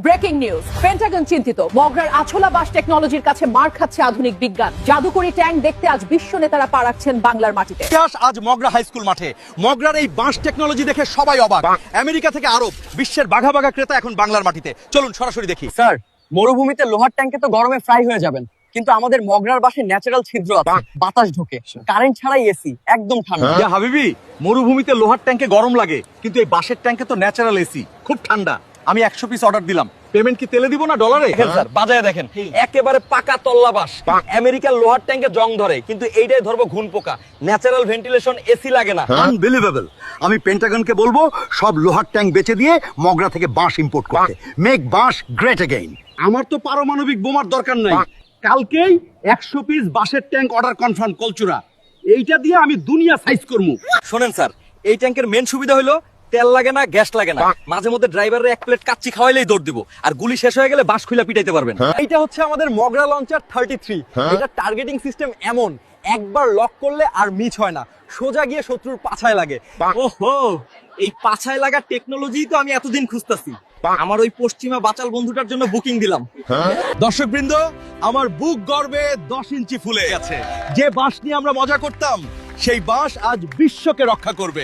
Breaking news, Pentagon চিন্তিত মগরার আছলা বাস টেকনোলজির কাছে মার খাচ্ছে আধুনিক বিজ্ঞান। জাদুকরি ট্যাঙ্ক দেখতে আজ বিশ্ব নেতারা পা রাখছেন বাংলার মাটিতে। ইতিহাস আজ মগরা হাই স্কুল মাঠে। মগরার এই বাঁশ টেকনোলজি দেখে সবাই অবাক। আমেরিকা থেকে আরব, বিশ্বের বাঘা বাঘা ক্রেতা এখন বাংলার মাটিতে। চলুন সরাসরি দেখি। স্যার, মরুভূমিতে লোহার ট্যাঙ্কে তো গরমে ফ্রাই হয়ে যাবেন, কিন্তু আমাদের মগরার বাসে ন্যাচারাল ছিদ্র আছে, বাতাস ঢোকে, কারেন্ট ছাড়াই এসি, একদম ঠান্ডা। ইয়া হাবিবি, মরুভূমিতে লোহার ট্যাঙ্কে গরম লাগে, কিন্তু এই বাঁশের ট্যাঙ্কে তো ন্যাচারাল এসি, খুব ঠান্ডা। আমি 100 পিস অর্ডার দিলাম। পেমেন্ট কি তেলে দিব না ডলারে? দেখেন স্যার, বাজায় দেখেন, একেবারে পাকা তল্লা বাস। আমেরিকার লোহার ট্যাঙ্কে জং ধরে, কিন্তু এইটাই ধরবো ঘুন পোকা। ন্যাচারাল ভেন্টিলেশন, এসি লাগে না। আনবিলিভেবল। আমি পেন্টাগনকে বলবো সব লোহার ট্যাঙ্ক বেচে দিয়ে মগরা থেকে বাঁশ ইম্পোর্ট করতে। মেক বাঁশ গ্রেট এগেইন। আমার তো পারমাণবিক বোমার দরকার নাই। কালকেই 100 পিস বাঁশের ট্যাঙ্ক অর্ডার কনফার্ম কলচুরা। এইটা দিয়ে আমি দুনিয়া সাইজ করবো। শোনেন স্যার, এই ট্যাঙ্কের মেন সুবিধা হলো তেল লাগে না, গ্যাস লাগে না। মাঝে মধ্যে ড্রাইভারের 1 প্লেট কাচ্চি খাওয়াইলেই দৌড় দিব, আর গুলি শেষ হয়ে গেলে বাস খুলে পিটাইতে পারবেন। এইটা হচ্ছে আমাদের মগরা লঞ্চার 33। এটা টার্গেটিং সিস্টেম এমন, একবার লক করলে আর মিস হয় না, সোজা গিয়ে শত্রুর পাছায় লাগে। ওহো, এই পাছায় লাগা টেকনোলজি তো আমি এতদিন খুঁজতাছি। আমার ওই পশ্চিমা বাচাল বন্ধুটার জন্য বুকিং দিলাম। দর্শকবৃন্দ, আমার বুক গর্বে 10 ইঞ্চি ফুলে গেছে। যে বাঁশ নিয়ে আমরা মজা করতাম, সেই বাঁশ আজ বিশ্বকে রক্ষা করবে।